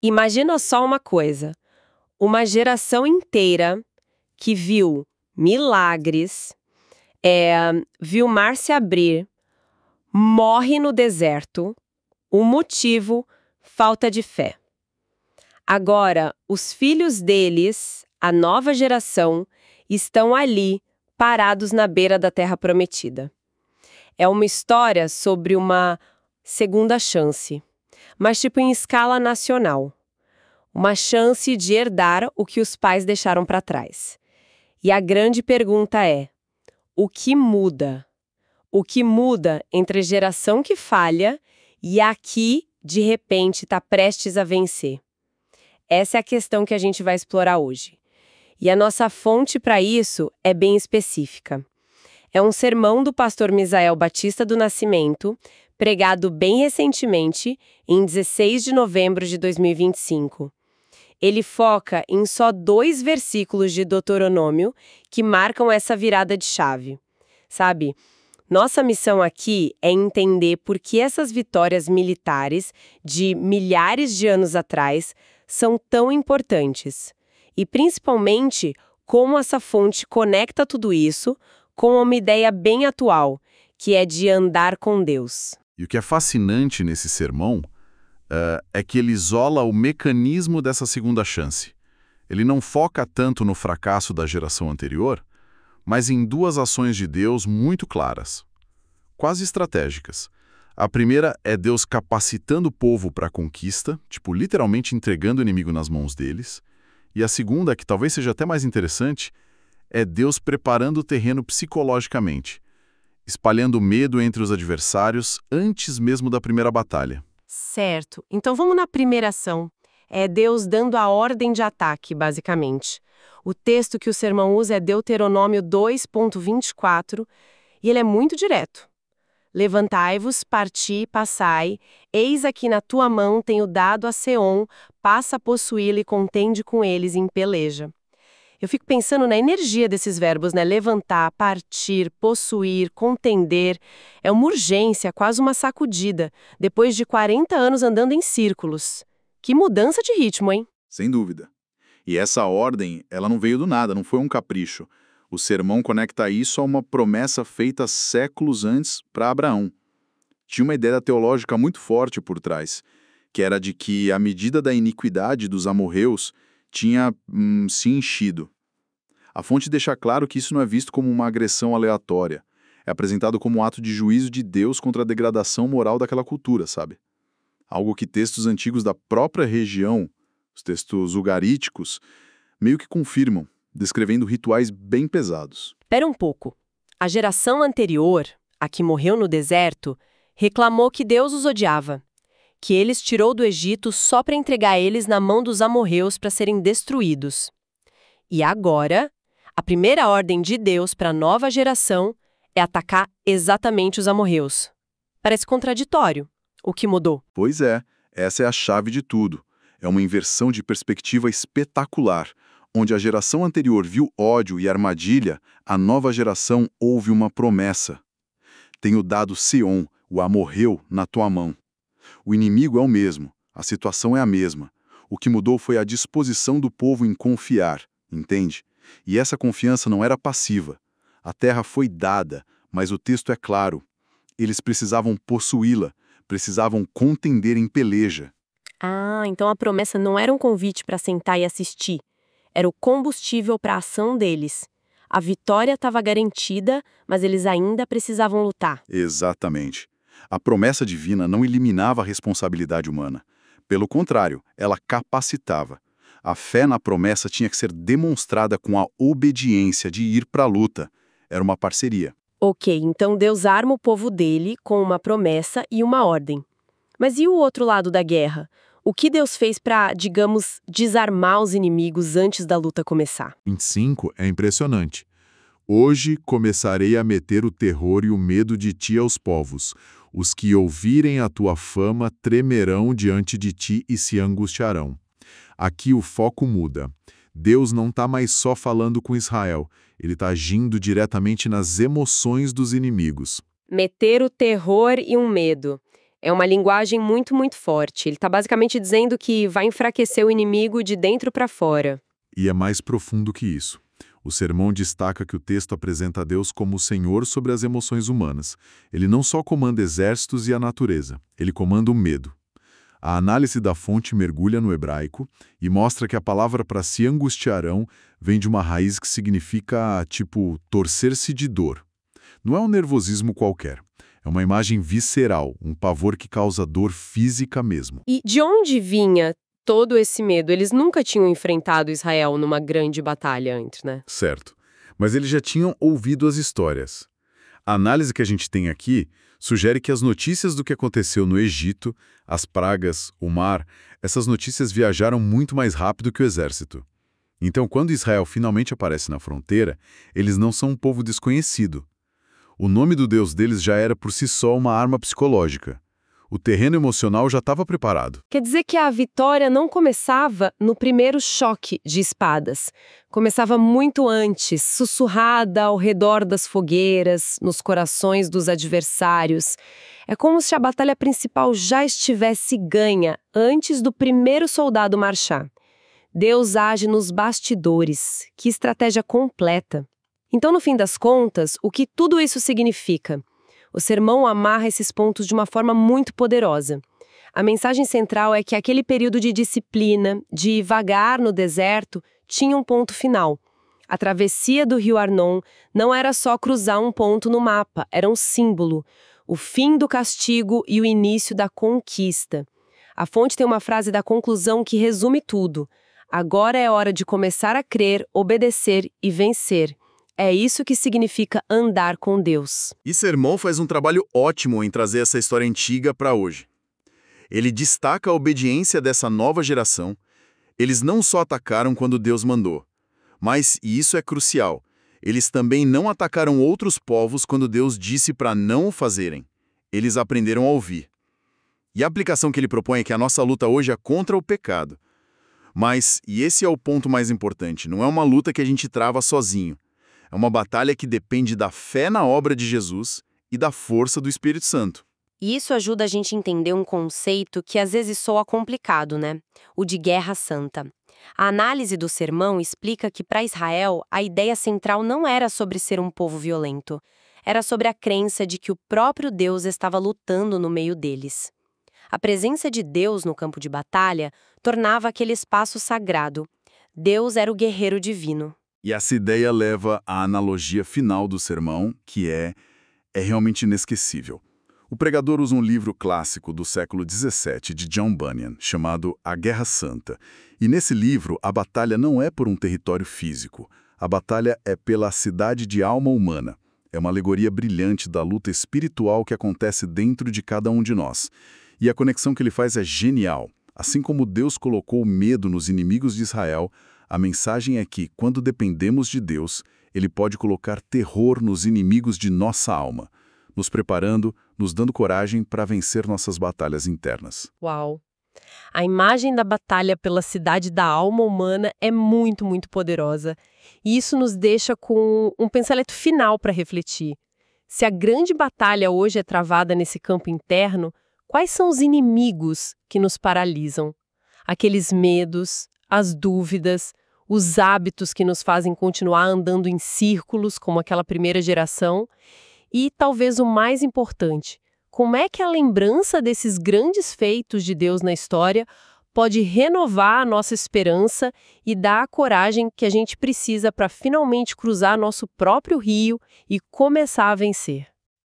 Imagina só uma coisa: uma geração inteira que viu milagres, viu o mar se abrir, morre no deserto. O motivo: falta de fé. Agora, os filhos deles, a nova geração, estão ali, parados na beira da Terra Prometida. É uma história sobre uma segunda chance, mas tipo em escala nacional. Uma chance de herdar o que os pais deixaram para trás. E a grande pergunta é: o que muda? O que muda entre a geração que falha e a que, de repente, está prestes a vencer? Essa é a questão que a gente vai explorar hoje. E a nossa fonte para isso é bem específica. É um sermão do pastor Misael Batista do Nascimento, pregado bem recentemente, em 16 de novembro de 2025. Ele foca em só 2 versículos de Deuteronômio que marcam essa virada de chave. Sabe, nossa missão aqui é entender por que essas vitórias militares de milhares de anos atrás são tão importantes. E, principalmente, como essa fonte conecta tudo isso com uma ideia bem atual, que é de andar com Deus. E o que é fascinante nesse sermão é que ele isola o mecanismo dessa segunda chance. Ele não foca tanto no fracasso da geração anterior, mas em 2 ações de Deus muito claras, quase estratégicas. A primeira é Deus capacitando o povo para a conquista, tipo, literalmente entregando o inimigo nas mãos deles. E a segunda, que talvez seja até mais interessante, é Deus preparando o terreno psicologicamente, espalhando medo entre os adversários antes mesmo da primeira batalha. Certo. Então vamos na primeira ação. É Deus dando a ordem de ataque, basicamente. O texto que o sermão usa é Deuteronômio 2.24 e ele é muito direto. Levantai-vos, parti, passai, eis aqui na tua mão tenho dado a Seom, passa a possuí-lo e contende com eles em peleja. Eu fico pensando na energia desses verbos, né? Levantar, partir, possuir, contender. É uma urgência, quase uma sacudida, depois de 40 anos andando em círculos. Que mudança de ritmo, hein? Sem dúvida. E essa ordem, ela não veio do nada, não foi um capricho. O sermão conecta isso a uma promessa feita séculos antes para Abraão. Tinha uma ideia teológica muito forte por trás, que era de que a medida da iniquidade dos amorreus tinha se enchido. A fonte deixa claro que isso não é visto como uma agressão aleatória. É apresentado como um ato de juízo de Deus contra a degradação moral daquela cultura, sabe? Algo que textos antigos da própria região, os textos ugaríticos, meio que confirmam, descrevendo rituais bem pesados. Espera um pouco. A geração anterior, a que morreu no deserto, reclamou que Deus os odiava, que ele os tirou do Egito só para entregar eles na mão dos amorreus para serem destruídos. E agora, a primeira ordem de Deus para a nova geração é atacar exatamente os amorreus. Parece contraditório. O que mudou? Pois é, essa é a chave de tudo. É uma inversão de perspectiva espetacular. Onde a geração anterior viu ódio e armadilha, a nova geração ouve uma promessa. Tenho dado Seom, o amorreu, na tua mão. O inimigo é o mesmo, a situação é a mesma. O que mudou foi a disposição do povo em confiar, entende? E essa confiança não era passiva. A terra foi dada, mas o texto é claro. Eles precisavam possuí-la, precisavam contender em peleja. Ah, então a promessa não era um convite para sentar e assistir. Era o combustível para a ação deles. A vitória estava garantida, mas eles ainda precisavam lutar. Exatamente. A promessa divina não eliminava a responsabilidade humana. Pelo contrário, ela capacitava. A fé na promessa tinha que ser demonstrada com a obediência de ir para a luta. Era uma parceria. Ok, então Deus arma o povo dele com uma promessa e uma ordem. Mas e o outro lado da guerra? O que Deus fez para, digamos, desarmar os inimigos antes da luta começar? 25 é impressionante. Hoje começarei a meter o terror e o medo de ti aos povos. Os que ouvirem a tua fama tremerão diante de ti e se angustiarão. Aqui o foco muda. Deus não está mais só falando com Israel, ele está agindo diretamente nas emoções dos inimigos. Meter o terror e um medo. É uma linguagem muito, muito forte. Ele está basicamente dizendo que vai enfraquecer o inimigo de dentro para fora. E é mais profundo que isso. O sermão destaca que o texto apresenta a Deus como o Senhor sobre as emoções humanas. Ele não só comanda exércitos e a natureza, ele comanda o medo. A análise da fonte mergulha no hebraico e mostra que a palavra para se angustiarão vem de uma raiz que significa, tipo, torcer-se de dor. Não é um nervosismo qualquer. É uma imagem visceral, um pavor que causa dor física mesmo. E de onde vinha todo esse medo? Eles nunca tinham enfrentado Israel numa grande batalha antes, né? Certo. Mas eles já tinham ouvido as histórias. A análise que a gente tem aqui sugere que as notícias do que aconteceu no Egito, as pragas, o mar, essas notícias viajaram muito mais rápido que o exército. Então, quando Israel finalmente aparece na fronteira, eles não são um povo desconhecido. O nome do Deus deles já era por si só uma arma psicológica. O terreno emocional já estava preparado. Quer dizer que a vitória não começava no primeiro choque de espadas. Começava muito antes, sussurrada ao redor das fogueiras, nos corações dos adversários. É como se a batalha principal já estivesse ganha antes do primeiro soldado marchar. Deus age nos bastidores. Que estratégia completa! Então, no fim das contas, o que tudo isso significa? O sermão amarra esses pontos de uma forma muito poderosa. A mensagem central é que aquele período de disciplina, de vagar no deserto, tinha um ponto final. A travessia do rio Arnon não era só cruzar um ponto no mapa, era um símbolo. O fim do castigo e o início da conquista. A fonte tem uma frase da conclusão que resume tudo. Agora é hora de começar a crer, obedecer e vencer. É isso que significa andar com Deus. E Sermão faz um trabalho ótimo em trazer essa história antiga para hoje. Ele destaca a obediência dessa nova geração. Eles não só atacaram quando Deus mandou, mas, e isso é crucial, eles também não atacaram outros povos quando Deus disse para não o fazerem. Eles aprenderam a ouvir. E a aplicação que ele propõe é que a nossa luta hoje é contra o pecado. Mas, e esse é o ponto mais importante, não é uma luta que a gente trava sozinho. É uma batalha que depende da fé na obra de Jesus e da força do Espírito Santo. E isso ajuda a gente a entender um conceito que às vezes soa complicado, né? O de guerra santa. A análise do sermão explica que para Israel a ideia central não era sobre ser um povo violento. Era sobre a crença de que o próprio Deus estava lutando no meio deles. A presença de Deus no campo de batalha tornava aquele espaço sagrado. Deus era o guerreiro divino. E essa ideia leva à analogia final do sermão, que é realmente inesquecível. O pregador usa um livro clássico do século XVII de John Bunyan, chamado A Guerra Santa. E nesse livro, a batalha não é por um território físico. A batalha é pela cidade de alma humana. É uma alegoria brilhante da luta espiritual que acontece dentro de cada um de nós. E a conexão que ele faz é genial. Assim como Deus colocou medo nos inimigos de Israel, a mensagem é que, quando dependemos de Deus, Ele pode colocar terror nos inimigos de nossa alma, nos preparando, nos dando coragem para vencer nossas batalhas internas. Uau! A imagem da batalha pela cidade da alma humana é muito, muito poderosa. E isso nos deixa com um pensamento final para refletir. Se a grande batalha hoje é travada nesse campo interno, quais são os inimigos que nos paralisam? Aqueles medos, as dúvidas, os hábitos que nos fazem continuar andando em círculos, como aquela primeira geração, e talvez o mais importante, como é que a lembrança desses grandes feitos de Deus na história pode renovar a nossa esperança e dar a coragem que a gente precisa para finalmente cruzar nosso próprio rio e começar a vencer.